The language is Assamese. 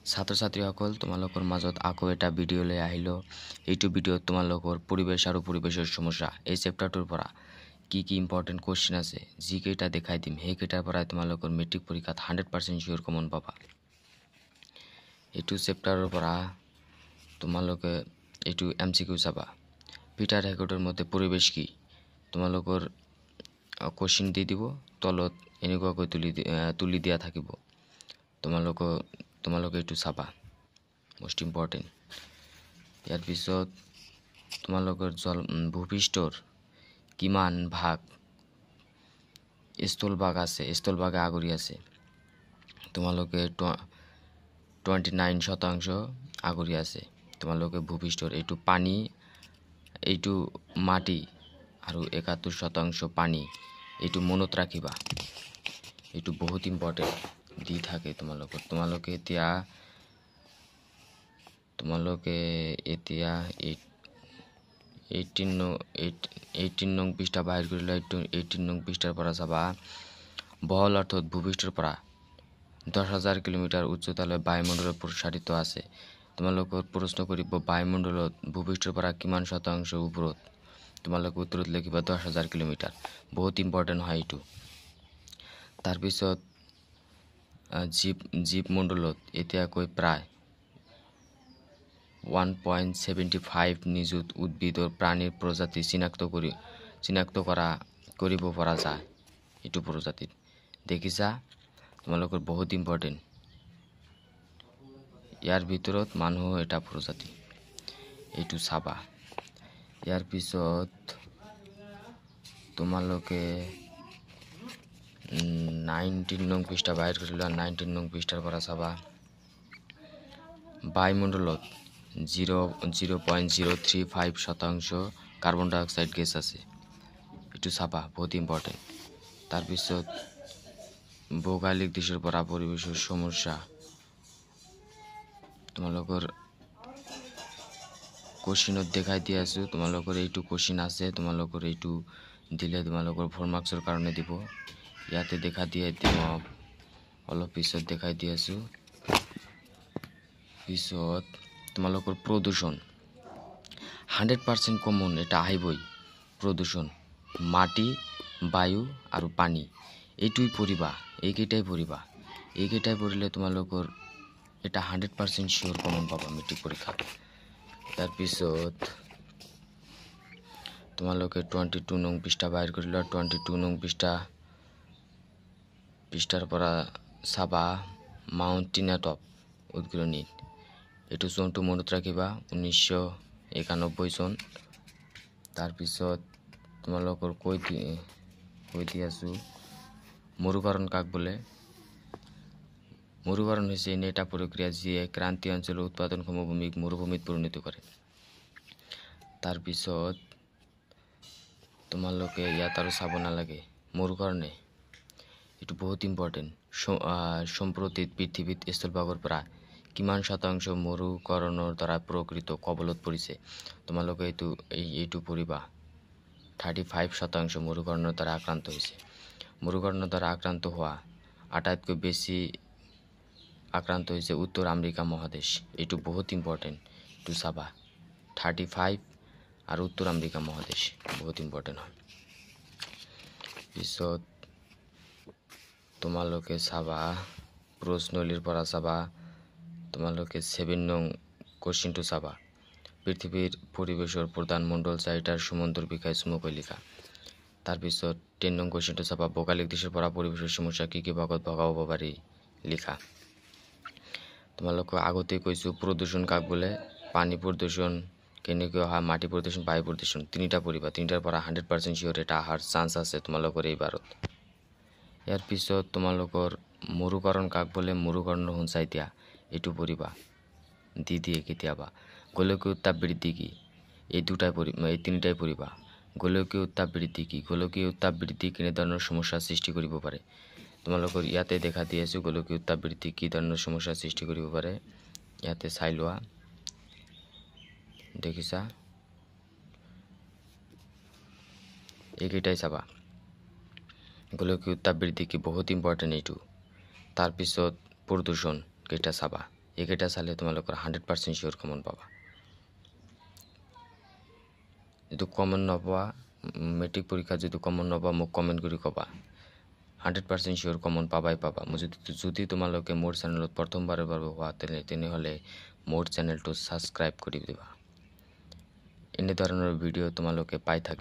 ছাত্ৰ ছাত্ৰীসকল তোমালোকৰ মাজত আকৌ এটা ভিডিঅ' লৈ আহিলো। এইটো ভিডিঅ'ত তোমালোকৰ পৰিৱেশ আৰু পৰিৱেশৰ সমস্যা এই চেপ্টাৰটোৰ পৰা কি কি ইম্পৰ্টেণ্ট কোৱেশ্চন আছে যিকেইটা দেখাই দিম সেইকেইটাৰ পৰাই তোমালোকৰ মেট্ৰিক পৰীক্ষাত 100% চিয়ৰ কমন পাবা। এইটো চেপ্টাৰৰ পৰা তোমালোকে এইটো MCQ চাবা। পিটাৰ হেগেটৰ মতে পৰিৱেশ কি তোমালোকৰ কোৱেশ্চন দি দিব, তলত এনেকুৱাকৈ তুলি দিয়া থাকিব। তোমালোকে এইটো চাবা, মোষ্ট ইম্পৰ্টেণ্ট। ইয়াৰ পিছত তোমালোকৰ ভূপৃষ্ঠৰ কিমান ভাগ স্থলভাগ আছে, স্থলভাগে আগুৰি আছে। তোমালোকে 29% আগুৰি আছে। তোমালোকে ভূপৃষ্ঠৰ এইটো পানী, এইটো মাটি আৰু 71% পানী। এইটো মনত ৰাখিবা, এইটো বহুত ইম্পৰ্টেণ্ট দি থাকে তোমালোকে এতিয়া 18 নং পৃষ্ঠা বাহিৰ কৰিলে 18 নং পৃষ্ঠাৰ পৰা চাবা। বহল অৰ্থত ভূপৃষ্ঠৰ পৰা 10,000 কিলোমিটাৰ উচ্চতালৈ বায়ুমণ্ডলত প্ৰসাৰিত আছে। তোমালোকৰ প্ৰশ্ন কৰিব বায়ুমণ্ডলত ভূপৃষ্ঠৰ পৰা কিমান শতাংশ ওপৰত। তোমালোকে উত্তৰত লিখিবা 10,000 কিলোমিটাৰ। বহুত ইম্পৰ্টেণ্ট হয় এইটো। তাৰপিছত জীৱ এতিয়াকৈ প্ৰায় 1.75 নিযুত উদ্ভিদৰ প্ৰাণীৰ প্ৰজাতি চিনাক্ত কৰিব পৰা যায়। এইটো প্ৰজাতিত দেখিছা তোমালোকৰ বহুত ইম্পৰ্টেণ্ট। ইয়াৰ ভিতৰত মানুহ এটা প্ৰজাতি, এইটো চাবা। ইয়াৰ পিছত তোমালোকে 19 নং পৃষ্ঠা বাহিৰ কৰিলা। 19 নং পৃষ্ঠাৰ পৰা চাবা। বায়ুমণ্ডলত 0.035% কাৰ্বন ডাই অক্সাইড গেছ আছে। এইটো চাবা, বহুত ইম্পৰ্টেণ্ট। তাৰপিছত ভৌগোলিক দিশৰ পৰা পৰিৱেশৰ সমস্যা তোমালোকৰ কোৱেশ্চনত দেখাই দি আছো। তোমালোকৰ এইটো কোৱেশ্চন আছে, তোমালোকৰ এইটো দিলে তোমালোকৰ 4 মাৰ্কছৰ কাৰণে দিব। ইয়াতে দেখা দিয়ে অলপ পিছত দেখাই দি আছো। পিছত তোমালোকৰ প্ৰদূষণ 100% কমন এটা আহিবই। প্ৰদূষণ মাটি, বায়ু আৰু পানী, এইটোই পঢ়িবা, এইকেইটাই পঢ়িলে তোমালোকৰ এটা 100% চিয়ৰ কমন পাবা মেট্ৰিক পৰীক্ষাত। তাৰপিছত তোমালোকে 22 নং পৃষ্ঠা বাহিৰ কৰিলা। 22 নং পৃষ্ঠাৰ পৰা চাবা। মাউণ্ট টিনাটপ উদ্গ্ৰনিত, এইটো চনটো মনত ৰাখিবা, 1991 চন। তাৰপিছত তোমালোকৰ কৈ দি আছো মৰুকৰণ কাক বোলে। মৰুকৰণ হৈছে এনে এটা প্ৰক্ৰিয়া যিয়ে ক্ৰান্তীয় অঞ্চলৰ উৎপাদন সমভূমিক মৰুভূমিত পৰিণত কৰে। তাৰপিছত তোমালোকে ইয়াত আৰু চাব নালাগে। মৰুকৰণে এইটো বহুত ইম্পৰ্টেণ্ট। সম্প্ৰতি পৃথিৱীত স্থলভাগৰ পৰা কিমান শতাংশ মৰুকৰণৰ দ্বাৰা প্ৰকৃত কবলত পৰিছে। তোমালোকে এইটো পঢ়িবা। 35% মৰুকৰণৰ দ্বাৰা আক্ৰান্ত হৈছে। মৰুকৰণৰ দ্বাৰা আক্ৰান্ত হোৱা আটাইতকৈ বেছি আক্ৰান্ত হৈছে উত্তৰ আমেৰিকা মহাদেশ। এইটো বহুত ইম্পৰ্টেণ্ট, এইটো চাবা। 35 আৰু উত্তৰ আমেৰিকা মহাদেশ বহুত ইম্পৰ্টেণ্ট হয়। পিছত তোমালোকে চাবা প্ৰশ্নলীৰ পৰা চাবা। তোমালোকে 7 নং কোৱেশ্চনটো চাবা। পৃথিৱীৰ পৰিৱেশৰ প্ৰধান মণ্ডল চাৰিটাৰ সম্বন্ধৰ বিষয়ে চমুকৈ লিখা। তাৰপিছত 10 নং কোৱেশ্চনটো চাবা। ভৌগোলিক দিশৰ পৰা পৰিৱেশৰ সমস্যা কি কি ভাগত ভগাব পাৰি লিখা। তোমালোকক আগতে কৈছো প্ৰদূষণ কাক বোলে। পানী প্ৰদূষণ কেনেকৈ হয়, মাটি প্ৰদূষণ, বায়ু প্ৰদূষণ, তিনিটা পঢ়িবা। তিনিটাৰ পৰা 100% চিয়ৰ এটা অহাৰ চান্স আছে তোমালোকৰ এইবাৰত। ইয়াৰ পিছত তোমালোকৰ মৰুকৰণ কাক বোলে, মৰুকৰণৰ সঞ্চাই দিয়া, এইটো পঢ়িবা, দি দিয়ে কেতিয়াবা। গোলকীয় উত্তাপ বৃদ্ধি কি, এই তিনিটাই পঢ়িবা। গোলকীয় উত্তাপ বৃদ্ধি কি, গোলকীয় উত্তাপ বৃদ্ধি কেনেধৰণৰ সমস্যাৰ সৃষ্টি কৰিব পাৰে। তোমালোকৰ ইয়াতে দেখা দি আছো গোলকীয় উত্তাপ বৃদ্ধি কি ধৰণৰ সমস্যাৰ সৃষ্টি কৰিব পাৰে। ইয়াতে চাই লোৱা, দেখিছা, এইকেইটাই চাবা। গোলকীয় উত্তাপ বৃদ্ধি কি বহুত ইম্পৰ্টেণ্ট এইটো। তাৰপিছত প্ৰদূষণ কেইটা চাবা। এইকেইটা চালে তোমালোকৰ 100% শিওৰ কমন পাবা। যদি কমন নোপোৱা মেট্ৰিক পৰীক্ষাত যদি কমন নোপোৱা মোক কমেণ্ট কৰি ক'বা। 100% শিওৰ কমন পাবাই পাবা। যদি তোমালোকে মোৰ চেনেলত প্ৰথমবাৰৰ বাবে হোৱা তেনেহ'লে মোৰ চেনেলটো ছাবস্ক্ৰাইব কৰি দিবা। এনে ধৰণৰ ভিডিঅ' তোমালোকে পাই থাকিবা।